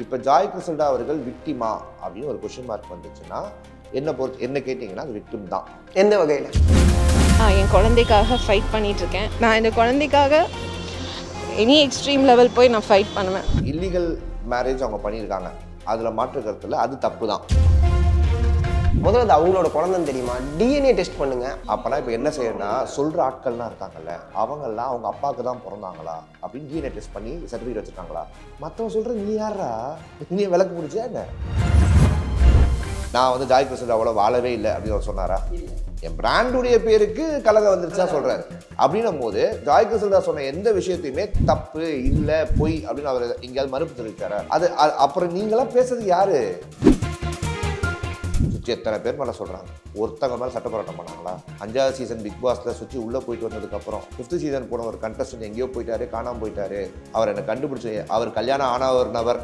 இப்போ ஜாய் கிறிசல்டா அவர்கள் விக்டிமா அப்படின்னு ஒரு கொஸ்டின் மார்க் வந்துச்சுன்னா என்ன கேட்டிங்கன்னா அது விக்டிம் தான். எந்த வகையில்? என் குழந்தைக்காக ஃபைட் பண்ணிகிட்ருக்கேன். நான் இந்த குழந்தைக்காக எனி எக்ஸ்ட்ரீம் லெவல் போய் நான் ஃபைட் பண்ணுவேன். இல்லீகல் மேரேஜ் அவங்க பண்ணியிருக்காங்க, அதில் மாற்று கருத்தில் அது தப்பு தான். முதல்ல அது அவங்களோட குழந்தைன்னு தெரியுமா? டிஎன்ஏ டெஸ்ட் பண்ணுங்க. அப்போனா இப்போ என்ன செய்யணும்னா சொல்கிற ஆட்கள்லாம் இருக்காங்கல்ல, அவங்கெல்லாம் அவங்க அப்பாவுக்கு தான் பிறந்தாங்களா அப்படின்னு டிஎன்ஏ டெஸ்ட் பண்ணி சர்டிஃபிகேட் வச்சுருக்காங்களா? மற்றவங்க சொல்கிற நீ யாரா, நீ விளக்கு முடிச்சா என்ன? நான் வந்து ஜாய் கிறிசல்டாவோட வாழவே இல்லை அப்படின்னு அவர் சொன்னாரா? என் பிராண்டுடைய பேருக்கு கலகம் வந்துருச்சா சொல்கிறாரு. அப்படின்னும் போது ஜாய் கிறிசல்டா சொன்ன எந்த விஷயத்தையுமே தப்பு இல்லை பொய் அப்படின்னு அவர் எங்கேயாவது மறுப்பு தெரிவித்தாரா? அது அப்புறம் நீங்களாம் பேசுறது யாரு? சுற்றி எத்தனை பேர் மேலே சொல்கிறாங்க, ஒருத்தங்க மேலே சட்ட போராட்டம் பண்ணாங்களா? 5வது சீசன் பிக் பாஸில் சுற்றி உள்ளே போயிட்டு வந்ததுக்கப்புறம் 5th சீசன் போன ஒரு கண்டஸ்டன்ட் எங்கேயோ போயிட்டாரு, காணாமல் போயிட்டாரு, அவர் என்னை கண்டுபிடிச்சி அவர் கல்யாணம் ஆன ஒரு நபர்,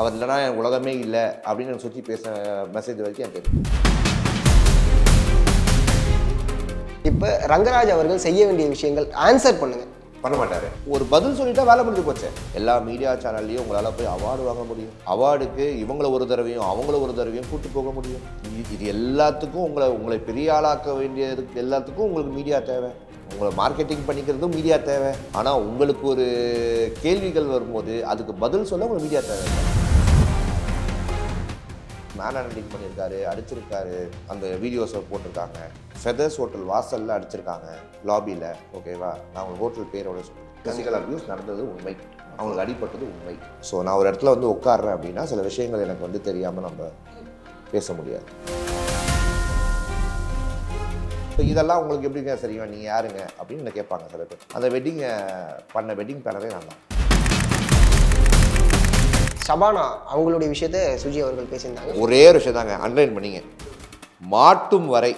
அவர் இல்லைனா என் உலகமே இல்லை அப்படின்னு எனக்கு சுற்றி பேச மெசேஜ் வரைக்கும் எனக்கு தெரியும். இப்போ ரங்கராஜ் அவர்கள் செய்ய வேண்டிய விஷயங்கள் ஆன்சர் பண்ணுங்க. பண்ண மாட்டாரு. ஒரு பதில் சொல்லிட்டா வேலை முடிஞ்சு போச்சு. எல்லா மீடியா சேனல்லையும் உங்களால் போய் அவார்டு வாங்க முடியும், அவார்டுக்கு இவங்கள ஒரு தடவையும் அவங்கள ஒரு தடவையும் கூட்டு போக முடியும். இது எல்லாத்துக்கும் உங்களை பெரிய ஆளாக்க வேண்டியதுக்கு எல்லாத்துக்கும் உங்களுக்கு மீடியா தேவை, உங்களை மார்க்கெட்டிங் பண்ணிக்கிறதும் மீடியா தேவை. ஆனால் உங்களுக்கு ஒரு கேள்விகள் வரும்போது அதுக்கு பதில் சொல்ல உங்களுக்கு மீடியா தேவை. மேன் அனலிட்டிக் பண்ணியிருக்காரு, அடிச்சிருக்காரு, அந்த வீடியோஸை போட்டிருக்காங்க. ஃபெதர்ஸ் ஹோட்டல் வாசலில் அடிச்சிருக்காங்க, லாபியில். ஓகேவா, நான் உங்கள் ஹோட்டல் பேரோட சொல்கிறேன். ஃபிசிக்கல் அப்யூஸ் நடந்தது உண்மை, அவங்களுக்கு அடிப்பட்டது உண்மை. ஸோ நான் ஒரு இடத்துல வந்து உட்காடுறேன் அப்படின்னா சில விஷயங்கள் எனக்கு வந்து தெரியாமல் நம்ம பேச முடியாது. ஸோ இதெல்லாம் உங்களுக்கு எப்படிங்க சரிங்க, நீங்கள் யாருங்க அப்படின்னு என்ன கேட்பாங்க சில பேர். அந்த வெட்டிங் பிளானரே நான் தான். ஷபானா அவங்களுடைய விஷயத்தை சுஜி அவர்கள் பேசியிருந்தாங்க. ஒரே ஒரு விஷயம் தாங்க அண்டர்லைன் பண்ணிங்க, மாட்டும் வரை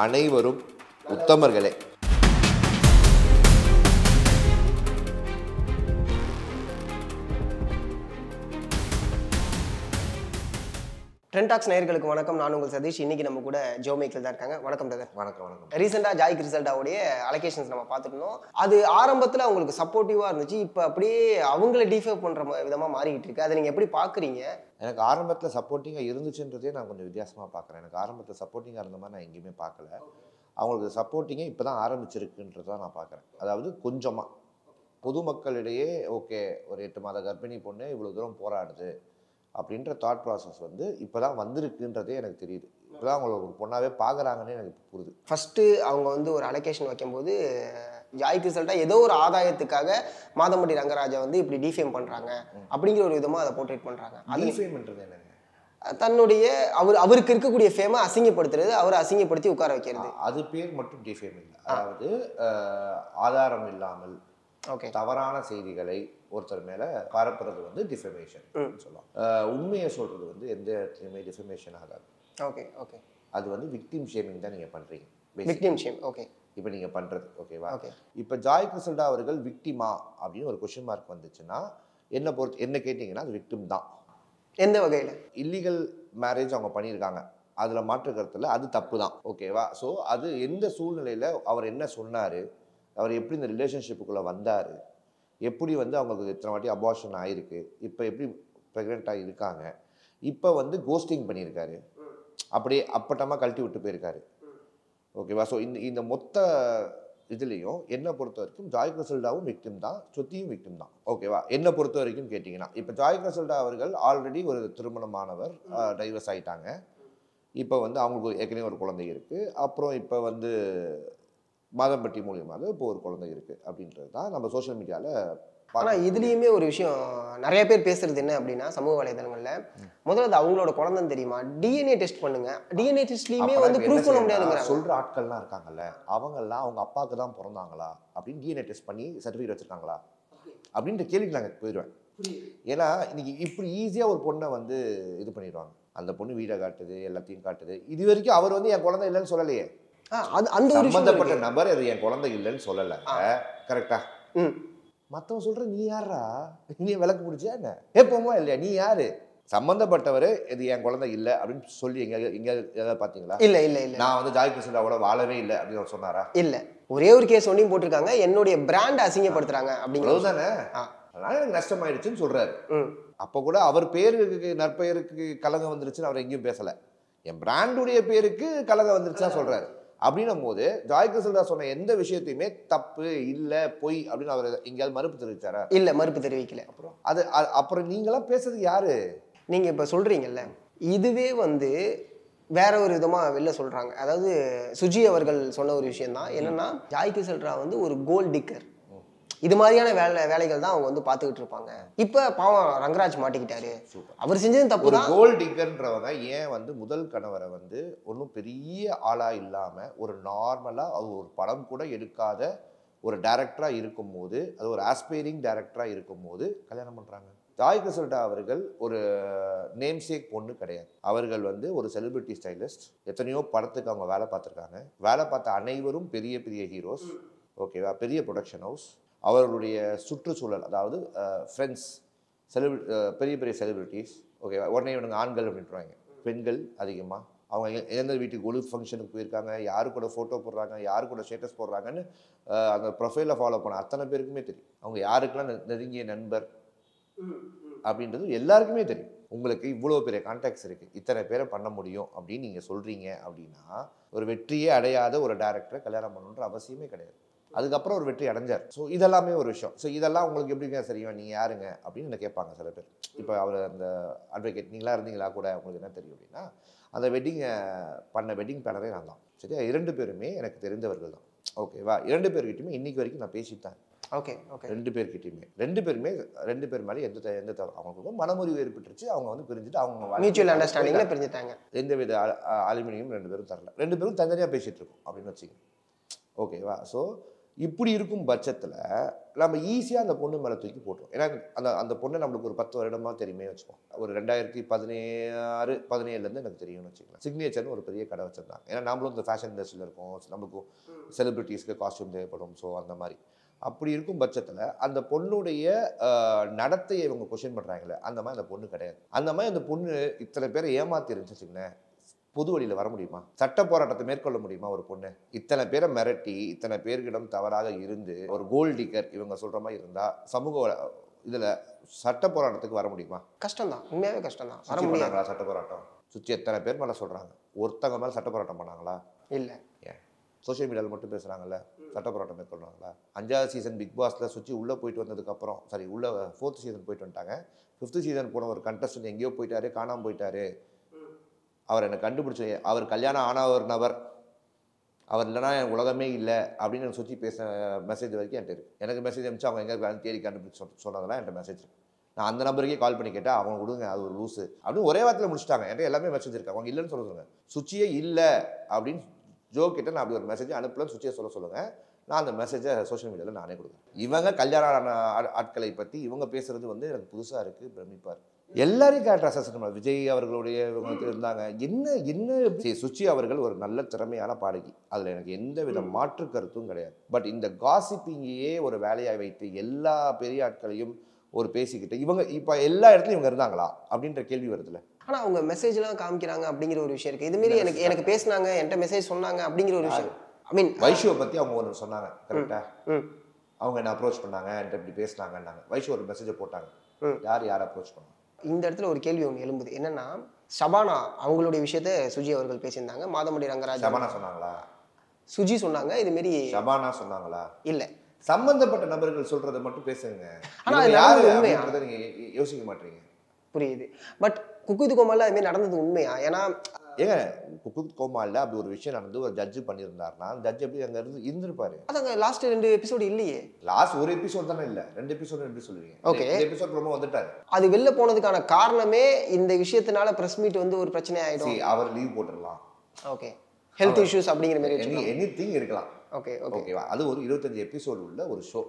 அனைவரும் உத்தமர்களே. ட்ரெண்ட் டாக்ஸ் நேயர்களுக்கு வணக்கம். நான் உங்கள் சதீஷ். இன்னைக்கு நம்ம கூட ஜோ மேக்கில் தான் இருக்காங்க. வணக்கம் பிரதர். வணக்கம். வணக்கம். ரீசெண்டாக ஜாய் கிறிசல்டாவுடைய அலகேஷன்ஸ் நம்ம பார்த்துருந்தோம். அது ஆரம்பத்தில் அவங்களுக்கு சப்போர்ட்டிவாக இருந்துச்சு, இப்போ அப்படியே அவங்கள டிஃபைவ் பண்ணுற விதமாக மாறிக்கிட்டு இருக்கு. அதை நீங்கள் எப்படி பார்க்குறீங்க? எனக்கு ஆரம்பத்தில் சப்போர்ட்டிங்காக இருந்துச்சுன்றதே நான் கொஞ்சம் வித்தியாசமாக பார்க்குறேன். எனக்கு ஆரம்பத்தில் சப்போர்ட்டிங்காக இருந்த மாதிரி நான் எங்கேயுமே பார்க்கல. அவங்களுக்கு சப்போர்ட்டிங்கே இப்போ தான் ஆரம்பிச்சிருக்குன்றதான் நான் பார்க்குறேன். அதாவது கொஞ்சமாக பொதுமக்களிடையே ஓகே, ஒரு 8 மாத கர்ப்பிணி பொண்ணு இவ்வளோ தூரம் போராடுது அப்படின்ற தாட் ப்ராசஸ் வந்து இப்போ தான் வந்திருக்குன்றதே எனக்கு தெரியுது. இப்போ தான் அவங்கள ஒரு பொண்ணாகவே பார்க்குறாங்கன்னு எனக்கு புரியுது. ஃபஸ்ட்டு அவங்க வந்து ஒரு அலகேஷன் வைக்கும்போது ஜாய் கிறிசல்டா ஏதோ ஒரு ஆதாயத்துக்காக மாதம்பட்டி ரங்கராஜா வந்து இப்படி டிஃபேம் பண்ணுறாங்க அப்படிங்கிற ஒரு விதமாக அதை போர்ட்ரேட் பண்ணுறாங்க. டிஃபேம்ன்றது என்னங்க? தன்னுடைய அவருக்கு இருக்கக்கூடிய ஃபேமை அசிங்கப்படுத்துறது, அவரை அசிங்கப்படுத்தி உட்கார வைக்கிறது. அது பேர் மட்டும் டிஃபேம் இல்லை. அதாவது ஆதாரம் இல்லாமல் தவறான செய்திகளை ஒருத்தர் மேலே பரப்புறது வந்து டிஃபமேஷன் சொல்லலாம். உண்மையை சொல்கிறது வந்து எந்த இடத்துலையுமே டிஃபமேஷன் ஆகாது. Okay okay. அது வந்து விக்டிம் ஷேமிங் தான் நீங்கள் பண்ணுறீங்க. Victim shame. ஓகே. இப்போ நீங்கள் பண்ணுறது ஓகேவா? ஓகே. இப்போ ஜாய் கிறிசல்டா அவர்கள் விக்டிமா அப்படின்னு ஒரு கொஸ்டின் மார்க் வந்துச்சுன்னா என்ன கேட்டிங்கன்னா அது விக்டிம் தான். எந்த வகையில்? இல்லீகல் மேரேஜ் அவங்க பண்ணியிருக்காங்க, அதில் மாற்று கருத்தில் அது தப்பு தான். ஓகேவா? ஸோ அது எந்த சூழ்நிலையில் அவர் என்ன சொன்னார், அவர் எப்படி இந்த ரிலேஷன்ஷிப்புக்குள்ளே வந்தார், எப்படி வந்து அவங்களுக்கு இத்தனை வாட்டி அபார்ஷன் ஆகிருக்கு, இப்போ எப்படி ப்ரெக்னெண்ட்டாக இருக்காங்க, இப்போ வந்து கோஸ்டிங் பண்ணியிருக்காரு, அப்படியே அப்பட்டமாக கழட்டி விட்டு போயிருக்காரு. ஓகேவா? ஸோ இந்த மொத்த இதுலேயும் என்னை பொறுத்த வரைக்கும் ஜாய் கிறிசல்டாவும் விக்டிம் தான், சுத்தியும் விக்டிம் தான். ஓகேவா? என்னை பொறுத்த வரைக்கும் கேட்டிங்கன்னா இப்போ ஜாய் கிறிசல்டா அவர்கள் ஆல்ரெடி ஒரு திருமணமானவர், டைவர்ஸ் ஆகிட்டாங்க. இப்போ வந்து அவங்களுக்கு ஏற்கனவே ஒரு குழந்தை இருக்குது. அப்புறம் இப்போ வந்து மாதம்பட்டி மூலியமாக இப்போ ஒரு குழந்தை இருக்குது அப்படின்றது தான் நம்ம சோஷியல் மீடியாவில். ஆனால் இதுலேயுமே ஒரு விஷயம் நிறைய பேர் பேசுறது என்ன அப்படின்னா, சமூக வலைதளங்களில் முதல்ல அது அவங்களோட குழந்தைன்னு தெரியுமா? டிஎன்ஏ டெஸ்ட் பண்ணுங்க. டிஎன்ஏ டெஸ்ட்லையுமே வந்து ப்ரூஃப் பண்ண முடியாதுங்கிற சொல்கிற ஆட்கள்லாம் இருக்காங்கல்ல, அவங்கெல்லாம் அவங்க அப்பாவுக்கு தான் பிறந்தாங்களா அப்படின்னு டிஎன்ஏ டெஸ்ட் பண்ணி சர்டிஃபிகேட் வச்சுருக்காங்களா அப்படின்ற கேள்விக்கு நாங்கள் போயிடுவேன். ஏன்னா இன்னைக்கு இப்படி ஈஸியாக ஒரு பொண்ணை வந்து இது பண்ணிடுவாங்க. அந்த பொண்ணு வீடை காட்டுது, எல்லாத்தையும் காட்டுது. இது வரைக்கும் அவர் வந்து என் குழந்தை இல்லைன்னு சொல்லலையே. அந்த ஒரு சம்பந்தப்பட்ட நபர் அது என் குழந்தை இல்லைன்னு சொல்லலை. கரெக்டா? மற்றவங்க சொல்கிற நீ யாரா, நீ விளக்கு பிடிச்சா என்ன எப்போமா இல்லையா, நீ யாரு? சம்பந்தப்பட்டவர் இது என் குழந்தை இல்லை அப்படின்னு சொல்லி எங்கேயாவது ஏதாவது பார்த்தீங்களா? இல்லை இல்லை இல்லை. நான் வந்து ஜாய் கிறிசல்டாவோட வாழவே இல்லை அப்படின்னு அவர் சொன்னாரா? இல்லை. ஒரே ஒரு கேஸ் ஒன்றையும் போட்டிருக்காங்க, என்னுடைய பிராண்ட் அசிங்கப்படுத்துறாங்க அப்படிங்கிறது தானே. அதனால எனக்கு நஷ்டமாயிடுச்சுன்னு சொல்றாரு. அப்போ கூட அவர் பேருக்கு நற்பெயருக்கு கலங்க வந்துருச்சுன்னு அவர் எங்கேயும் பேசல. என் பிராண்டுடைய பேருக்கு கலங்க வந்துருச்சா சொல்றாரு. அப்படின்னும் போது ஜாய் கிறிசல்டா சொன்ன எந்த விஷயத்தையுமே தப்பு இல்ல பொய் அப்படின்னு அவர் எங்கேயாவது மறுப்பு தெரிவிச்சாரா? இல்ல, மறுப்பு தெரிவிக்கல. அப்புறம் நீங்களாம் பேசுறது யாரு? நீங்க இப்ப சொல்றீங்கல்ல, இதுவே வந்து வேற ஒரு விதமா வெளில சொல்றாங்க. அதாவது சுஜி அவர்கள் சொன்ன ஒரு விஷயம் தான் என்னன்னா, ஜாய் கிறிசல்டா வந்து ஒரு கோல் டிக்கர். இது மாதிரியான வேலைகள் தான் அவங்க வந்து பார்த்துக்கிட்டு இருப்பாங்க. இப்போ பாவம் ரங்கராஜ் மாட்டிக்கிட்டாரு. அவர் செஞ்சது தப்பு தான். கோல் டிக்கர்ன்றவங்க ஏன் வந்து முதல் கணவரை வந்து ஒன்றும் பெரிய ஆளா இல்லாம ஒரு நார்மலா அது ஒரு படம் கூட எடுக்காத ஒரு டைரக்டரா இருக்கும்போது, அது ஒரு ஆஸ்பைரிங் டைரக்டரா இருக்கும்போது கல்யாணம் பண்றாங்க. ஜாய் கிறிசல்டா அவர்கள் ஒரு நேம்சேக் பொண்ணு கிடையாது. அவர்கள் வந்து ஒரு செலிபிரிட்டி ஸ்டைலிஸ்ட். எத்தனையோ படத்துக்கு அவங்க வேலை பார்த்துருக்காங்க. வேலை பார்த்த அனைவரும் பெரிய பெரிய ஹீரோஸ். ஓகேவா? பெரிய ப்ரொடக்ஷன் ஹவுஸ். அவர்களுடைய சுற்றுச்சூழல், அதாவது ஃப்ரெண்ட்ஸ், பெரிய பெரிய செலிபிரிட்டிஸ். ஓகேவா? உடனே இவனுங்க ஆண்கள் அப்படின்றாங்க. பெண்கள் அதிகமாக அவங்க எந்த வீட்டுக்கு ஒழு ஃபங்க்ஷனுக்கு போயிருக்காங்க, யாரு கூட ஃபோட்டோ போடுறாங்க, யாரு கூட ஸ்டேட்டஸ் போடுறாங்கன்னு அந்த ப்ரொஃபைலை ஃபாலோ பண்ண அத்தனை பேருக்குமே தெரியும். அவங்க யாருக்கெல்லாம் நெருங்கிய நண்பர் அப்படின்றது எல்லாருக்குமே தெரியும். உங்களுக்கு இவ்வளோ பெரிய கான்டாக்ட்ஸ் இருக்குது, இத்தனை பேரை பண்ண முடியும் அப்படின்னு நீங்கள் சொல்கிறீங்க அப்படின்னா, ஒரு வெற்றியே அடையாத ஒரு டைரக்டரை கல்யாணம் பண்ணணுன்ற அவசியமே கிடையாது. அதுக்கப்புறம் ஒரு வெற்றி அடைஞ்சார். ஸோ இதெல்லாமே ஒரு விஷயம். ஸோ இதெல்லாம் உங்களுக்கு எப்படிங்க சரியும், நீங்கள் யாருங்க அப்படின்னு என்ன கேட்பாங்க சில பேர். இப்போ அவர் அந்த அட்வொகேட் நீங்களாக இருந்தீங்களா கூட உங்களுக்கு என்ன தெரியும் அப்படின்னா, அந்த வெட்டிங் பிளானரே நான் தான். சரியா? 2 பேருமே எனக்கு தெரிந்தவர்கள் தான். ஓகேவா? 2 பேர்கிட்டையுமே இன்னைக்கு வரைக்கும் நான் பேசிட்டேன். Okay okay. 2 பேர்கிட்டையுமே 2 பேர் மேலே எந்த அவங்களுக்கு மனமுறிவு ஏற்பட்டுருச்சு. அவங்க வந்து பிரிஞ்சுட்டு அவங்க மியூச்சுவல் அண்டர்ஸ்டாண்டிங்கில் பிரிஞ்சுட்டாங்க. எந்தவித அலுமினியம் 2 பேரும் தரல. 2 பேரும் தனியாக பேசிகிட்டு இருக்கோம் அப்படின்னு வச்சுக்கோங்க. ஓகேவா? ஸோ இப்படி இருக்கும் பட்சத்தில் நம்ம ஈஸியாக அந்த பொண்ணு மேலே தூக்கி போட்டுருவோம். ஏன்னா அந்த பொண்ணை நம்மளுக்கு ஒரு 10 வருடமாக தெரியுமே வச்சுக்கோம். ஒரு 2016, 17 எனக்கு தெரியும்னு வச்சுக்கலாம். சிக்னேச்சர்னு ஒரு பெரிய கடை வச்சுருந்தாங்க. ஏன்னா நம்மளும் இந்த ஃபேஷன் இண்டஸ்ட்ரியில் இருக்கோம், நம்மளுக்கும் செலிபிரிட்டிஸ்க்கு காஸ்டியூம் தேவைப்படும். ஸோ அந்த மாதிரி அப்படி இருக்கும் பட்சத்தில் அந்த பொண்ணுடைய நடத்தையை இவங்க கொஸ்டின் பண்ணுறாங்களே, அந்த மாதிரி அந்த பொண்ணு கிடையாது. அந்த மாதிரி அந்த பொண்ணு இத்தனை பேரை ஏமாற்றி இருந்துச்சுங்களேன், பொது வழியில் வர முடியுமா? சட்ட போராட்டத்தை மேற்கொள்ள முடியுமா ஒரு பொண்ணு? இத்தனை பேரை மிரட்டி, இத்தனை பேர்களிடம் தவறாக இருந்து, ஒரு கோல் டிக்கர் இவங்க சொல்கிற மாதிரி இருந்தால் சமூக இதில் சட்ட போராட்டத்துக்கு வர முடியுமா? கஷ்டம் தான், உண்மையாகவே கஷ்டம் தான். வர முடியாங்களா சட்ட போராட்டம்? சுற்றி எத்தனை பேர் மேலே சொல்கிறாங்க, ஒருத்தங்க மேலே சட்ட போராட்டம் பண்ணாங்களா? இல்லை. ஏன் சோஷியல் மீடியாவில் மட்டும் பேசுகிறாங்கல்ல, சட்ட போராட்டம் மேற்கொள்றாங்களா? 5வது சீசன் பிக் பாஸில் சுற்றி உள்ளே போயிட்டு வந்ததுக்கப்புறம், சரி உள்ள 4th சீசன் போயிட்டு வந்துட்டாங்க. 5th சீசன் போன ஒரு கண்டஸ்டன்ட் எங்கேயோ போயிட்டாரு, காணாமல் போயிட்டாரு, அவர் என்னை கண்டுபிடிச்சி, அவர் கல்யாணம் ஆன ஒரு நபர், அவர் இல்லைனா என் உலகமே இல்லை அப்படின்னு எனக்கு சுற்றி பேச மெசேஜ் வரைக்கும் என்கிட்ட இருக்குது. எனக்கு மெசேஜ் அனுப்பிச்சு அவங்க எங்கே தேடி கண்டுபிடிச்சி சொன்னதெல்லாம் என்கிட்ட மெசேஜ் இருக்குது. நான் அந்த நம்பருக்கே கால் பண்ணி கேட்டால் அவங்க கொடுங்க, அது ஒரு லூஸு அப்படின்னு ஒரே வாரத்தில் முடிச்சிட்டாங்க. என்கிட்ட எல்லாமே மெசேஜ் இருக்கு. அவங்க இல்லைன்னு சொல்லுங்க, சுச்சியே இல்லை அப்படின்னு ஜோ கிட்ட நான் அப்படி ஒரு மெசேஜ் அனுப்பலன்னு சுச்சியை சொல்லுங்கள். நான் அந்த மெசேஜை சோஷியல் மீடியாவில் நானே கொடுக்குறேன். இவங்க கல்யாணம் ஆட்களை பற்றி இவங்க பேசுகிறது வந்து எனக்கு புதுசாக இருக்குது, பிரமிப்பாக இருக்குது. எல்லாரையும் கேரக்டர் அசஸ் பண்ண விஜய் அவர்களுடைய இவங்களுக்கு இருந்தாங்க. என்ன சுச்சி அவர்கள் ஒரு நல்ல திறமையான பாடகி, அதில் எனக்கு எந்த வித மாற்று கருத்தும் கிடையாது. பட் இந்த காசிப்பிங்கையே ஒரு வேலையாக வைத்து எல்லா பெரிய ஆட்களையும் ஒரு பேசிக்கிட்டு இவங்க இப்போ எல்லா இடத்துலையும் இவங்க இருந்தாங்களா அப்படின்ற கேள்வி வருதுல்ல. ஆனால் அவங்க மெசேஜ்லாம் காமிக்கிறாங்க அப்படிங்கிற ஒரு விஷயம் இருக்குது. இதுமாரி எனக்கு பேசினாங்க, என்கிட்ட மெசேஜ் சொன்னாங்க அப்படிங்கிற ஒரு விஷயம். ஐ மீன் வைஷுவை பற்றி அவங்க ஒன்று சொன்னாங்க கரெக்டாக. அவங்க என்ன அப்ரோச் பண்ணாங்க, என்கிட்ட இப்படி பேசினாங்கன்னாங்க. வைஷு ஒரு மெசேஜை போட்டாங்க. யார் அப்ரோச் பண்ணாங்க? இந்த இடத்துல ஒரு கேள்வி ஒன்று எழும்புது. என்னன்னா, ஷபானா அவங்களுடைய விஷயத்த சுஜி அவர்கள் பேசியிருந்தாங்க. மாதம்பட்டி ரங்கராஜ் ஷபானா சொன்னாங்களா? சுஜி சொன்னாங்க. இதுமாரி ஷபானா சொன்னாங்களா? இல்லை, சம்பந்தப்பட்ட நபர்கள் சொல்றதை மட்டும் பேசுங்க. ஆனால் யாரு அப்படின்றத நீங்க யோசிக்க மாட்டீங்க. புரியுது. பட் குக் வித் கோமாளில் அதுமாரி நடந்தது உண்மையா? ஏன்னா ஏங்க குக் வித் கோமாளில் அப்படி ஒரு விஷயம் நடந்து ஒரு ஜட்ஜு பண்ணியிருந்தாருன்னா ஜட்ஜ் எப்படி அங்கே இருந்திருப்பாரு? அதாங்க லாஸ்ட் 2 எபிசோடு இல்லையே. லாஸ்ட் ஒரு எபிசோட் தானே இல்லை, 2 எபிசோடு எப்படி சொல்லுவீங்க? ஓகே, எபிசோட் ரொம்ப வந்துட்டாரு. அது வெளில போனதுக்கான காரணமே இந்த விஷயத்தினால பிரஸ் மீட் வந்து ஒரு பிரச்சனை ஆயிடும். அவர் லீவ் போட்டுடலாம். ஓகே, ஹெல்த் இஷ்யூஸ் அப்படிங்கிற மாதிரி எனிதிங் இருக்கலாம். ஓகே ஓகேவா? அது ஒரு 25 எபிசோடு உள்ள ஒரு ஷோ.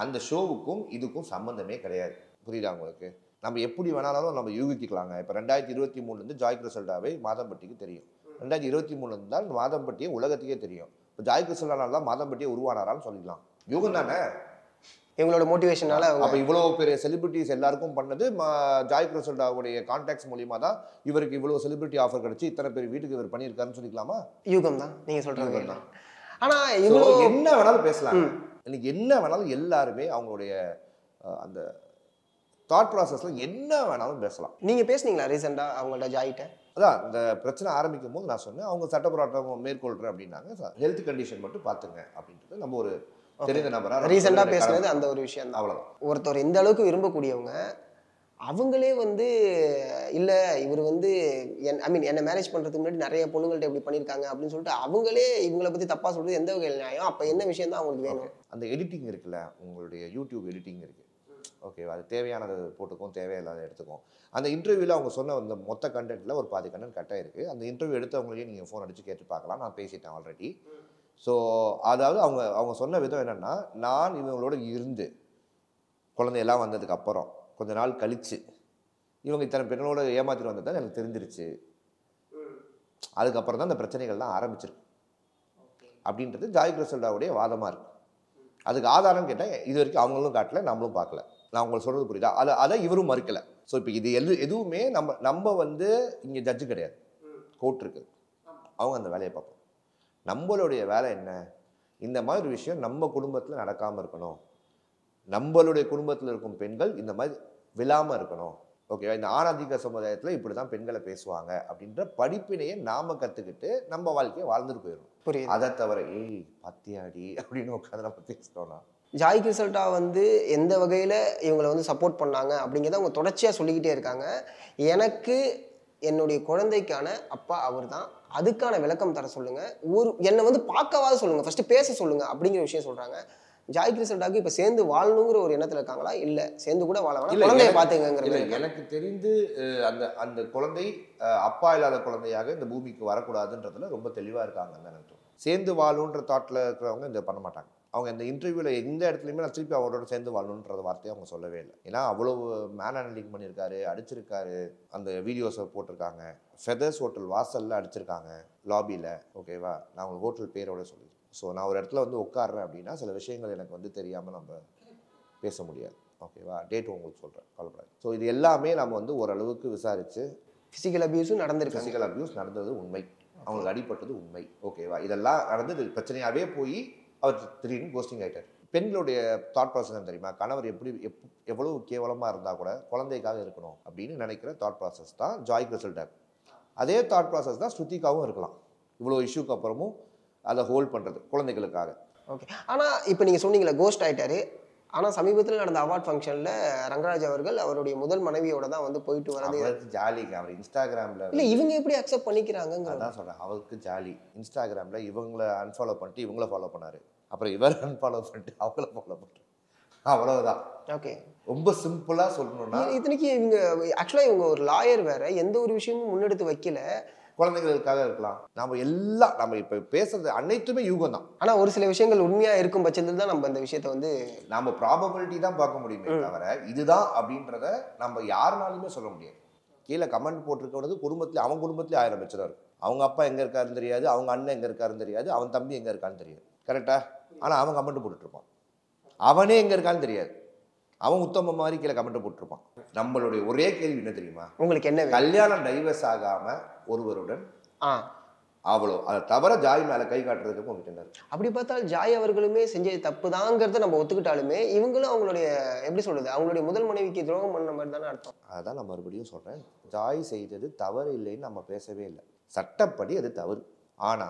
அந்த ஷோவுக்கும் இதுக்கும் சம்பந்தமே கிடையாது. புரியுதா உங்களுக்கு? நம்ம எப்படி வேணாலும் நம்ம யூகிக்கலாங்க. இப்போ 2023 ஜாய் கிறிசல்டாவை மாதம்பட்டிக்கு தெரியும். 2023 இருந்தால் மாதம்பட்டியை உலகத்துக்கே தெரியும். இப்போ ஜாய் கிறிசல்டானால தான் மாதம்பட்டியை உருவானாரான்னு சொல்லிக்கலாம். யூகம் தானே எங்களோட மோட்டிவேஷனால. அப்போ இவ்வளோ பெரிய செலிபிரிட்டிஸ் எல்லாருக்கும் பண்ணது ஜாய் கிறிசல்டாவுடைய கான்டாக்ட்ஸ் மூலியமா தான் இவருக்கு இவ்வளோ செலிபிரிட்டி ஆஃபர் கிடைச்சி இத்தனை பேர் வீட்டுக்கு இவர் பண்ணியிருக்காருன்னு சொல்லிக்கலாமா? யூகம் தான் நீங்க சொல்றது தான். ஆனால் இவ்வளோ என்ன வேணாலும் பேசலாம். இன்னைக்கு என்ன வேணாலும் எல்லாருமே அவங்களுடைய அந்த தாட் ப்ராசஸில் என்ன வேணாலும் பேசலாம். நீங்கள் பேசுனீங்களா ரீசெண்டாக அவங்கள்ட்ட ஜாயிட்ட? அதான் இந்த பிரச்சனை ஆரம்பிக்கும் போது நான் சொன்னேன், அவங்க சட்ட போராட்டம் மேற்கொள்கிறேன் அப்படின்னாங்க. ஹெல்த் கண்டிஷன் மட்டும் பார்த்துங்க அப்படின்றது நம்ம ஒரு தெரிந்த நபராக ரீசெண்டாக பேசுனது அந்த ஒரு விஷயம் தான். அவ்வளோதான். ஒருத்தர் இந்த அளவுக்கு விரும்பக்கூடியவங்க அவங்களே வந்து இல்லை இவர் வந்து என்னை மேரேஜ் பண்ணுறதுக்கு முன்னாடி நிறைய பொண்ணுங்கள்ட்ட எப்படி பண்ணியிருக்காங்க அப்படின்னு சொல்லிட்டு அவங்களே இவங்களை பற்றி தப்பாக சொல்கிறது எந்த வகையில் நியாயம்? அப்போ என்ன விஷயம் தான் அவங்களுக்கு வேணும்? அந்த எடிட்டிங் இருக்குல்ல, உங்களுடைய யூடியூப் எடிட்டிங் இருக்குது, ஓகேவா? அது தேவையானது போட்டுக்கும், தேவையில்லாத எடுத்துக்கும். அந்த இன்டர்வியூவில் அவங்க சொன்ன அந்த மொத்த கண்டென்ட்டில் ஒரு பாதி கண்டென்ட் கட்டாக இருக்குது. அந்த இன்டர்வியூ எடுத்தவங்களையும் நீங்கள் ஃபோன் அடித்து கேட்டு பார்க்கலாம், நான் பேசிட்டேன் ஆல்ரெடி. ஸோ அதாவது அவங்க சொன்ன விதம் என்னென்னா, நான் இவங்களோட இருந்து குழந்தையெல்லாம் வந்ததுக்கப்புறம் கொஞ்ச நாள் கழித்து இவங்க இத்தனை பெண்களோட ஏமாத்திட்டு வந்தது தான் எனக்கு தெரிஞ்சிருச்சு. அதுக்கப்புறம் தான் இந்த பிரச்சனைகள்லாம் ஆரம்பிச்சிருக்கு அப்படின்றது ஜாய் கிறிசல்டாவுடைய வாதமாக இருக்குது. அதுக்கு ஆதாரம் கேட்டால் இது வரைக்கும் அவங்களும் காட்டல, நம்மளும் பார்க்கல. நான் உங்களுக்கு சொல்கிறது புரியுதா? அதை இவரும் மறுக்கலை. ஸோ இப்போ இது எதுவுமே நம்ம வந்து இங்கே ஜட்ஜு கிடையாது, கோர்ட் இருக்குது, அவங்க அந்த வேலையை பார்ப்போம். நம்மளுடைய வேலை என்ன? இந்த மாதிரி ஒரு விஷயம் நம்ம குடும்பத்தில் நடக்காமல் இருக்கணும், நம்மளுடைய குடும்பத்தில் இருக்கும் பெண்கள் இந்த மாதிரி விழாமல் இருக்கணும், ஓகேவா? இந்த ஆணாதிக்க சமுதாயத்தில் இப்படி தான் பெண்களை பேசுவாங்க அப்படின்ற படிப்பினையை நாம் கற்றுக்கிட்டு நம்ம வாழ்க்கையை வாழ்ந்துட்டு போயிடும். புரியுது. அதை தவிர ஏய் பத்தியாடி அப்படின்னு உட்காந்து நம்ம பேசிட்டோம்னா, ஜாய் கிறிசல்டா வந்து எந்த வகையில் இவங்களை வந்து சப்போர்ட் பண்ணாங்க அப்படிங்கிறத அவங்க தொடர்ச்சியாக சொல்லிக்கிட்டே இருக்காங்க. எனக்கு என்னுடைய குழந்தைக்கான அப்பா அவர் தான், அதுக்கான விளக்கம் தர சொல்லுங்கள், என்னை வந்து பார்க்கவாது சொல்லுங்கள், ஃபஸ்ட்டு பேச சொல்லுங்கள் அப்படிங்கிற விஷயம் சொல்கிறாங்க. ஜாய் கிறிசல்டாக்கு இப்போ சேர்ந்து வாழணுங்கிற ஒரு எண்ணத்தில் இருக்காங்களா? இல்லை சேர்ந்து கூட வாழ வேணாம், குழந்தைய பார்த்துங்கிற? எனக்கு தெரிந்து அந்த குழந்தை அப்பா இல்லாத குழந்தையாக இந்த பூமிக்கு வரக்கூடாதுன்றதுல ரொம்ப தெளிவாக இருக்காங்கன்னு நினைக்கிறோம். சேர்ந்து வாழணுன்ற தாட்டில் இருக்கிறவங்க இந்த பண்ண மாட்டாங்க. அவங்க இந்த இன்டர்வியூவில் எந்த இடத்துலையுமே நான் திருப்பி அவரோட சேர்ந்து வாழணுன்ற வார்த்தையை அவங்க சொல்லவே இல்லை. ஏன்னா அவ்வளோ மேன் ஹேண்ட்லிங் பண்ணியிருக்காரு, அடிச்சிருக்காரு, அந்த வீடியோஸை போட்டிருக்காங்க, ஃபெதர்ஸ் ஹோட்டல் வாசலில் அடிச்சிருக்காங்க லாபியில், ஓகேவா? நான் உங்களுக்கு ஹோட்டல் பேரோட சொல்லியிருக்கேன். ஸோ நான் ஒரு இடத்துல வந்து உட்காடுறேன் அப்படின்னா சில விஷயங்கள் எனக்கு வந்து தெரியாமல் நம்ம பேச முடியாது, ஓகேவா? டேட் உங்களுக்கு சொல்கிறேன், கவலைப்படாது. ஸோ இது எல்லாமே நம்ம வந்து ஓரளவுக்கு விசாரித்து, ஃபிசிக்கல் அபியூஸும் நடந்திருக்கு, ஃபிசிக்கல் அபியூஸ் நடந்தது உண்மை, அவங்களுக்கு அடிப்பட்டது உண்மை, ஓகேவா? இதெல்லாம் நடந்தது பிரச்சனையாகவே போய் அவர் திடீர்னு போஸ்டிங் ஆகிட்டார். பெண்களுடைய தாட் ப்ராசஸ் தெரியுமா? கணவர் எவ்வளவு கேவலமாக இருந்தால் கூட குழந்தைக்காக இருக்கணும் அப்படின்னு நினைக்கிற தாட் ப்ராசஸ் தான் ஜாய் கிறிசல்டா. அதே தாட் ப்ராசஸ் தான் ஸ்ருதிகாவும் இருக்கலாம். இவ்வளோ இஷ்யூக்கு அப்புறமும் அதை ஹோல்ட் பண்ணுறது குழந்தைகளுக்காக. ஓகே. ஆனால் இப்போ நீங்கள் சொன்னீங்களே கோஸ்ட் ஆகிட்டாரு, ஆனால் சமீபத்தில் நடந்த அவார்ட் ஃபங்க்ஷனில் ரங்கராஜ் அவர்கள் அவருடைய முதல் மனைவியோட தான் வந்து போயிட்டு வரது. ஜாலிங்க. அவர் இன்ஸ்டாகிராமில் இல்லை இவங்க எப்படி அக்செப்ட் பண்ணிக்கிறாங்க? அதான் சொல்கிறேன், அவருக்கு ஜாலி. இன்ஸ்டாகிராமில் இவங்கள அன்ஃபாலோ பண்ணிட்டு இவங்கள ஃபாலோ பண்ணார், அப்புறம் இவர் அன்ஃபாலோ பண்ணிட்டு அவங்கள ஃபாலோ பண்ணுறாரு, அவ்வளோதான். ஓகே. ரொம்ப சிம்பிளாக சொல்லணும்னா, இத்தனைக்கு இவங்க ஆக்சுவலாக இவங்க ஒரு லாயர் வேற, எந்த ஒரு விஷயமும் முன்னெடுத்து வைக்கல, குழந்தைகளுக்காக இருக்கலாம். நம்ம இப்போ பேசுறது அனைத்துமே யூகம் தான். ஆனால் ஒரு சில விஷயங்கள் உண்மையாக இருக்கும் பட்சத்தில் தான் நம்ம இந்த விஷயத்தை வந்து நம்ம ப்ராபபிலிட்டி தான் பார்க்க முடியுமே தவிர இதுதான் அப்படின்றத நம்ம யாருனாலுமே சொல்ல முடியாது. கீழே கமெண்ட் போட்டிருக்கிறது குடும்பத்தில் அவன் குடும்பத்துலேயே 1000 பிரச்சனை இருக்கும். அவங்க அப்பா எங்கே இருக்காருன்னு தெரியாது, அவங்க அண்ணன் எங்கே இருக்காருன்னு தெரியாது, அவன் தம்பி எங்கே இருக்கான்னு தெரியாது, கரெக்டா? ஆனால் அவன் கமெண்ட் போட்டுட்ருப்பான், அவனே எங்கே இருக்கான்னு தெரியாது, அவன் உத்தம மாதிரி கீழே கமெண்ட் போட்டிருப்பான். நம்மளுடைய ஒரே கேள்வி என்ன தெரியுமா? உங்களுக்கு என்ன கல்யாணம் டைவர்ஸ் ஆகாம ஒருவருடன் அவ்வளோ, அதை தவிர ஜாய் மேலே கை காட்டுறதுக்கு உங்களுக்கு என்ன? அப்படி பார்த்தால் ஜாய் அவர்களுமே செஞ்ச தப்பு தாங்கிறத நம்ம ஒத்துக்கிட்டாலுமே இவங்களும் அவங்களுடைய எப்படி சொல்றது, அவங்களுடைய முதல் மனைவிக்கு துரோகம் பண்ண மாதிரி தானே அர்த்தம். அதான் நான் மறுபடியும் சொல்றேன், ஜாய் செய்தது தவறு இல்லைன்னு நம்ம பேசவே இல்லை, சட்டப்படி அது தவறு. ஆனா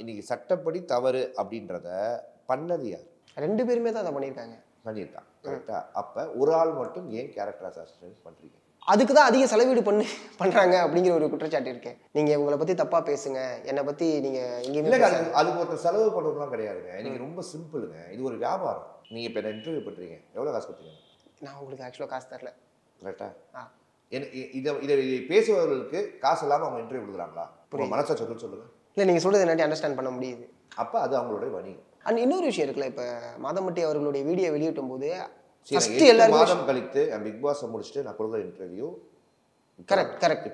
இன்னைக்கு சட்டப்படி தவறு அப்படின்றத பண்ணது யார்? 2 பேருமே தான் அதை பண்ணியிருக்காங்க. கரெக்டா? அப்ப ஒரு ஆள் மட்டும் ஏன் கேரக்டர் அசாசினேட் பண்றீங்க? அதுக்கு தான் அதிக செலவீடு பண்றாங்க அப்படிங்கிற ஒரு குற்றச்சாட்டு இருக்கேன். நீங்க உங்களை பத்தி தப்பா பேசுங்க, என்னை பத்தி நீங்க எங்கேயுமே அதுக்கு ஒருத்தர் செலவு பண்ணுறதுலாம் கிடையாதுங்க. நீங்க ரொம்ப சிம்பிளுங்க, இது ஒரு வியாபாரம். நீங்க இப்போ இன்டர்வியூ பண்றீங்க, எவ்வளவு காசு கொடுத்தீங்க? நான் உங்களுக்கு ஆக்சுவலாக காசு தரல. கரெக்டா? இதை பேசுபவர்களுக்கு காசு இல்லாமல் அவங்க இன்டர்வியூ கொடுக்குறாங்களா? மனசா சொல்லுங்க. இல்லை நீங்க சொல்றது என்னட்டி அண்டர்ஸ்டாண்ட் பண்ண முடியுது. அப்போ அது அவங்களுடைய வணிகம். அண்ட் இன்னொரு விஷயம் இருக்குல்ல, இப்போ மாதம்பட்டி அவர்களுடைய வீடியோ வெளியிட்டும் போது மாதம் கழித்து பிக் பாஸ் முடிச்சுட்டு நான் கொடுக்குற இன்டர்வியூ கரெக்ட்.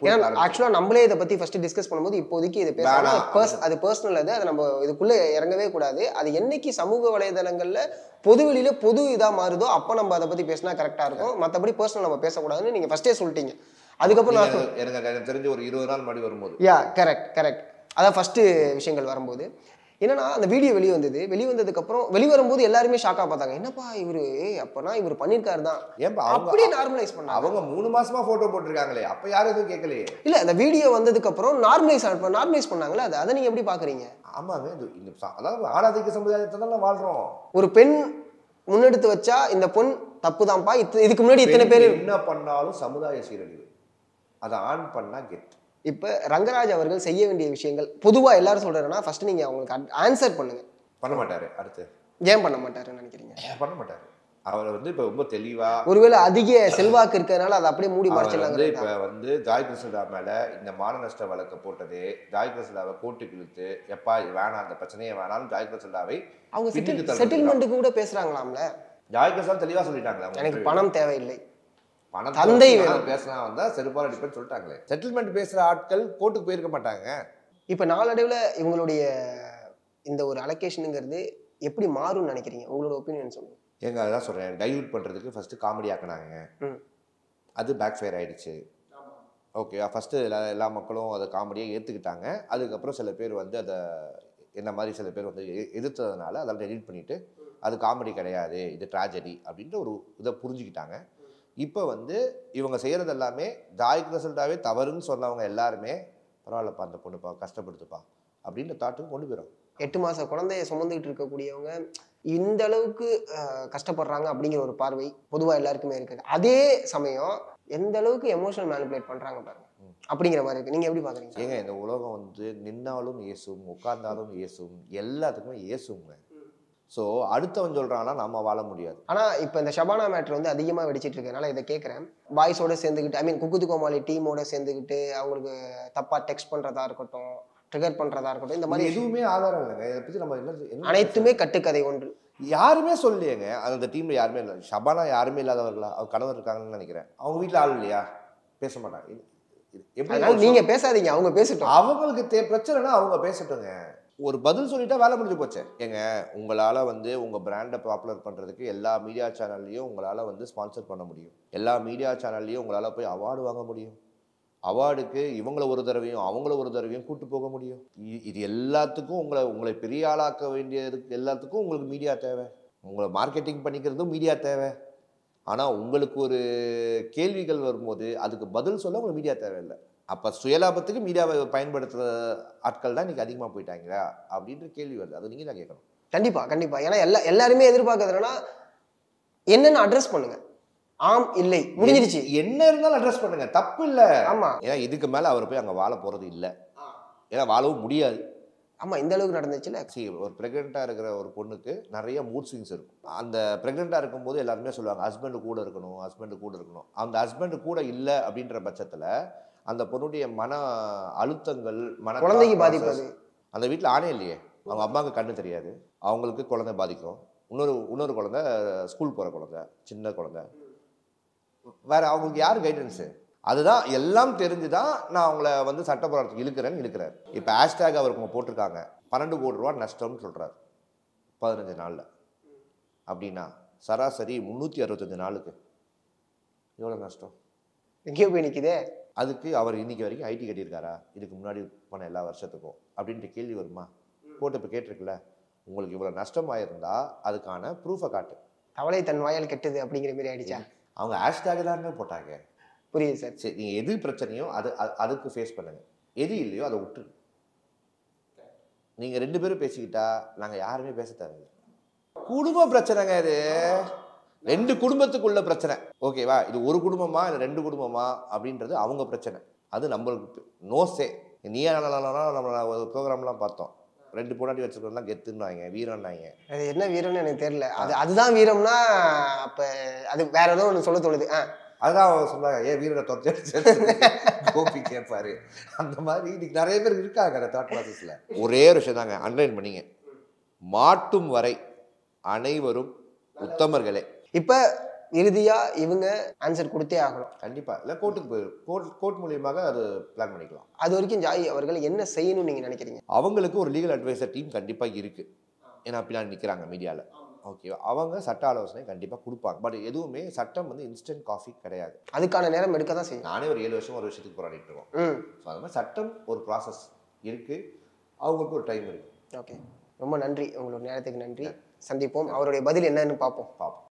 ஏன்னா ஆக்சுவலாக நம்மளே இதை பற்றி ஃபர்ஸ்ட் டிஸ்கஸ் பண்ணும்போது இப்போதைக்கு இதை பேசலாம், அது பர்சனல், அதை நம்ம இதுக்குள்ளே இறங்கவே கூடாது. அது என்னைக்கு சமூக வலைதளங்களில் பொதுவெளியில பொது இதாக மாறுதோ அப்போ நம்ம அதை பற்றி பேசினா கரெக்டாக இருக்கும். மற்றபடி பர்சனல் நம்ம பேசக்கூடாதுன்னு நீங்கள் ஃபர்ஸ்டே சொல்லிட்டீங்க. அதுக்கப்புறம் எனக்கு தெரிஞ்ச ஒரு 20 நாள் முன்னாடி வரும்போது கரெக்ட். அதான் ஃபர்ஸ்ட் விஷயங்கள் வரும்போது என்னன்னா அந்த வீடியோ வெளிவந்ததுக்கப்புறம் வெளிவரும்போது எல்லாருமே ஷாக்கா பார்த்தாங்க. என்னப்பா இவரு அப்பனா இவர் பண்ணியிருக்காரு தான், ஏன்பா அப்படியே நார்மலைஸ் பண்ணாங்க. அவங்க 3 மாசமா போட்டோ போட்டிருக்காங்களே, அப்ப யாரும் எதுவும் கேட்கலையே. இல்ல அந்த வீடியோ வந்ததுக்கப்புறம் நார்மலைஸ் பண்ணாங்களே, அதை நீங்க எப்படி பாக்குறீங்க? ஆமாங்க, அதாவது ஆணாதிக்க சமுதாயத்தை தான் வாழ்றோம். ஒரு பெண் முன்னெடுத்து வச்சா இந்த பொண் தப்புதான்ப்பா, இதுக்கு முன்னாடி இத்தனை பேர் என்ன பண்ணாலும் சமுதாய சீரழிவு, அதை ஆன் பண்ணா கெட். இப்ப ரங்கராஜ் அவர்கள் செய்ய வேண்டிய விஷயங்கள் பொதுவா எல்லாரும் சொல்றாருன்னா, ஃபர்ஸ்ட் நீங்க அவங்களுக்கு ஆன்சர் பண்ணுங்க. பண்ண மாட்டாரு. அடுத்து ஏன் பண்ண மாட்டாருன்னு நினைக்கிறீங்க? பண்ண மாட்டாரு. அவர் இப்ப ரொம்ப தெளிவா, ஒருவேளை அதிக செல்வாக்கு இருக்கிறதுனால அதை அப்படியே மூடி மறைச்சிடலாங்க. இப்ப ஜாய் கிருஷ்ணா மேல இந்த மான நஷ்ட வழக்கு போட்டது, ஜாய் கிருஷ்ணாவை கோர்ட்டுக்கு இழுத்து எப்பா இது வேணாம், அந்த பிரச்சனையே வேணாலும் ஜாய் கிருஷ்ணாவை அவங்க செட்டில்மெண்ட்டுக்கு கூட பேசுறாங்களாம்ல. ஜாய் கிருஷ்ணா தெளிவா சொல்லிட்டாங்களா, எனக்கு பணம் தேவையில்லை, பணம் தந்தை பேசலாம் வந்தா செருப்பால் அடிப்பேன்னு சொல்லிட்டாங்களே. செட்டில்மெண்ட் பேசுற ஆட்கள் கோர்ட்டுக்கு போயிருக்க மாட்டாங்க. இப்ப நாளடைவுல இவங்களுடைய இந்த ஒரு அலோகேஷனுங்கிறது எப்படி மாறும்னு நினைக்கிறீங்க? உங்களோட ஒப்பீனியன் சொல்லுங்க. ஏங்க அதான் சொல்றேன், டைல்யூட் பண்றதுக்கு ஃபர்ஸ்ட் காமெடி ஆக்குனாங்க, அது பேக் ஃபயர் ஆயிடுச்சு. ஓகே, ஃபர்ஸ்ட் எல்லா மக்களும் அதை காமெடியாக ஏற்றுக்கிட்டாங்க. அதுக்கப்புறம் சில பேர் அதை என்ன மாதிரி சில பேர் எதிர்த்ததுனால அதெல்லாம் எடிட் பண்ணிட்டு அது காமெடி கிடையாது, இது ட்ராஜடி அப்படின்ற ஒரு இதை புரிஞ்சுக்கிட்டாங்க. இப்போ இவங்க செய்கிறது எல்லாமே ஜாய் கிருஷ்ணாவே தவறுன்னு சொன்னவங்க எல்லாருமே பரவாயில்லப்பா, அந்த பொண்ணுப்பா கஷ்டப்படுத்துப்பா அப்படின்ற தாட்டுக்கு கொண்டு போயிடும். 8 மாச குழந்தைய சுமந்துக்கிட்டு இருக்கக்கூடியவங்க இந்த அளவுக்கு கஷ்டப்படுறாங்க அப்படிங்கிற ஒரு பார்வை பொதுவாக எல்லாருக்குமே இருக்குது. அதே சமயம் எந்த அளவுக்கு எமோஷனல் மேனிபுலேட் பண்ணுறாங்க பாருங்க அப்படிங்கிற மாதிரி இருக்கு. நீங்கள் எப்படி பார்க்குறீங்க? ஏங்க இந்த உலகம் நின்னாலும் ஏசும், உட்கார்ந்தாலும் ஏசும், எல்லாத்துக்குமே ஏசுங்க. ஸோ அடுத்தவன் சொல்கிறான்னா நம்ம வாழ முடியாது. ஆனால் இப்போ இந்த ஷபானா மேட்ரு அதிகமாக வெடிச்சிட்டு இருக்கனால இதை கேட்குறேன். பாய்ஸோட சேர்ந்துக்கிட்டு, ஐ மீன் குக்கு கோமாளி டீமோட சேர்ந்துக்கிட்டு அவங்களுக்கு தப்பாக டெக்ஸ்ட் பண்ணுறதா இருக்கட்டும், ட்ரிகர் பண்ணுறதா இருக்கட்டும், இந்த மாதிரி எதுவுமே ஆதாரம் இல்லைங்க. இதை பற்றி நம்ம என்ன அனைத்துமே கட்டுக்கதை ஒன்று. யாருமே சொல்லியேங்க, அந்த டீம்ல யாருமே இல்லை. ஷபானா யாருமே இல்லாதவர்களா? அவர் கணவர் இருக்காங்கன்னு நினைக்கிறேன். அவங்க வீட்டில் ஆள் இல்லையா? பேச மாட்டாங்க. எப்படி நீங்க பேசாதீங்க, அவங்க பேசட்டும். அவங்களுக்கு பிரச்சனைனா அவங்க பேசட்டுங்க. ஒரு பதில் சொல்லிட்டா வேலை முடிஞ்சு போச்சு. ஏங்க உங்களால் உங்கள் பிராண்டை பாப்புலர் பண்ணுறதுக்கு எல்லா மீடியா சேனல்லையும் உங்களால் ஸ்பான்சர் பண்ண முடியும். எல்லா மீடியா சேனல்லையும் உங்களால் போய் அவார்டு வாங்க முடியும். அவார்டுக்கு இவங்கள ஒரு தடவையும் அவங்கள ஒரு தடவையும் கூட்டு போக முடியும். இது எல்லாத்துக்கும் உங்களை பெரிய ஆளாக்க வேண்டியதுக்கு எல்லாத்துக்கும் உங்களுக்கு மீடியா தேவை. உங்களை மார்க்கெட்டிங் பண்ணிக்கிறதும் மீடியா தேவை. ஆனால் உங்களுக்கு ஒரு கேள்விகள் வரும்போது அதுக்கு பதில் சொல்ல உங்களுக்கு மீடியா தேவையில்லை. அப்போ சுயலாபத்துக்கு மீடியாவை பயன்படுத்துகிற ஆட்கள் தான் இன்றைக்கி அதிகமாக போயிட்டாங்களா அப்படின்ற கேள்வி வருது. அது நீங்கள் தான் கேட்கணும். கண்டிப்பாக. ஏன்னா எல்லாருமே எதிர்பார்க்கறதுனா என்னென்னு அட்ரஸ் பண்ணுங்க. ஆம் இல்லை முடிஞ்சிருச்சு. என்ன இருந்தாலும் அட்ரஸ் பண்ணுங்க, தப்பு இல்லை. ஆமா, ஏன்னா இதுக்கு மேலே அவர் போய் அங்கே வாழ போகிறது இல்லை. ஏன்னா வாழவும் முடியாது. ஆமா, இந்த அளவுக்கு நடந்துச்சுல. ஒரு ப்ரெக்னெண்ட்டாக இருக்கிற ஒரு பொண்ணுக்கு நிறைய மூட் ஸ்விங்ஸ் இருக்கும். அந்த ப்ரெக்னெண்ட்டாக இருக்கும்போது எல்லாருமே சொல்லுவாங்க ஹஸ்பண்டு கூட இருக்கணும், ஹஸ்பண்டு கூட இருக்கணும். அந்த ஹஸ்பண்டு கூட இல்லை அப்படின்ற பட்சத்தில் அந்த பொண்ணுடைய மன அழுத்தங்கள், குழந்தைக்கு பாதிப்பது. அந்த வீட்டில் ஆணே இல்லையே, அவங்க அம்மாவுக்கு கண்ணு தெரியாது, அவங்களுக்கு குழந்தை பாதிக்கும். இன்னொரு குழந்தை ஸ்கூல் போகிற குழந்தை, சின்ன குழந்தை, வேற அவங்களுக்கு யார் கைடன்ஸு? அதுதான் எல்லாம் தெரிஞ்சுதான் நான் அவங்கள சட்ட போராட்டத்துக்கு இழுக்கிறார். இப்போ ஹேஷ்டேக் அவருக்கு போட்டிருக்காங்க 12 கோடி ரூபா நஷ்டம்னு சொல்கிறார் 15 நாளில். அப்படின்னா சராசரி 365 நாளுக்கு எவ்வளோ நஷ்டம்? எங்கேயோ போய் நிற்குதே. அதுக்கு அவர் இன்னைக்கு வரைக்கும் ஐடி கட்டியிருக்காரா இதுக்கு முன்னாடி பண்ண எல்லா வருஷத்துக்கும் அப்படின்ட்டு கேள்வி வருமா? போட்டு இப்போ கேட்டிருக்குல்ல, உங்களுக்கு இவ்வளோ நஷ்டமாயிருந்தா அதுக்கான ப்ரூஃபை காட்டு. தவளை தன் வாயால் கெட்டது அப்படிங்கிற மாதிரி ஆயிடுச்சா? அவங்க ஹேஷ்டேக் தானே போட்டாங்க. புரியுது சார். சரி, நீங்கள் எது பிரச்சனையோ அதுக்கு ஃபேஸ் பண்ணுங்க, எது இல்லையோ அதை விட்டுரு. நீங்கள் 2 பேரும் பேசிக்கிட்டா நாங்கள் யாருமே பேச தேவையில்லை. குடும்ப பிரச்சனைங்க இது, 2 குடும்பத்துக்குள்ள பிரச்சனை. ஓகேவா? இது ஒரு குடும்பமா இல்லை 2 குடும்பமா அப்படின்றது அவங்க பிரச்சனை. அது நம்மளுக்கு நோசே. நீயா நம்ம ஒரு ப்ரோக்ராம்லாம் பார்த்தோம், 2 பொண்டாட்டி வச்சுருக்கலாம் கெத்துன்னாங்க, வீரம்னாங்க. அது என்ன வீரம்னு எனக்கு தெரியல. அதுதான் வீரம்னா அப்போ அது வேற ஏதோ ஒன்று சொல்ல தோணுது. அதுதான் அவங்க சொன்னாங்க, ஏன் வீரனை தொலைச்சு கோபி கேட்பாரு. அந்த மாதிரி இன்னைக்கு நிறைய பேர் இருக்காங்க அந்த தாட் ப்ராசஸில். ஒரே ஒரு விஷயம் தாங்க அண்டர்லைன் பண்ணிங்க, மாட்டும் வரை அனைவரும் உத்தமர்களே. இப்போ இறுதியா இவங்க ஆன்சர் கொடுத்தே ஆகணும். கண்டிப்பா இல்லை, கோர்ட்டுக்கு போயிடும். கோர்ட் மூலியமாக அது பிளான் பண்ணிக்கலாம். அது வரைக்கும் ஜாய் அவர்கள் என்ன செய்யணும்னு நீங்க நினைக்கிறீங்க? அவங்களுக்கு ஒரு லீகல் அட்வைசர் டீம் கண்டிப்பா இருக்கு. ஏன்னா பின்னாடி நிற்கிறாங்க மீடியாவில். ஓகே, அவங்க சட்ட ஆலோசனை கண்டிப்பாக கொடுப்பாங்க. பட் எதுவுமே சட்டம் இன்ஸ்டன்ட் காஃபி கிடையாது. அதுக்கான நேரம் எடுக்க தான் செய்யும். நானே ஒரு 7 வருஷம் ஒரு விஷயத்துக்கு போராடிட்டு இருக்கோம். ஸோ அது மாதிரி சட்டம் ஒரு ப்ராசஸ் இருக்குது, அவங்களுக்கு ஒரு டைம் இருக்குது. ஓகே, ரொம்ப நன்றி, உங்களோட நேரத்துக்கு நன்றி. சந்திப்போம். அவருடைய பதில் என்னன்னு பார்ப்போம்.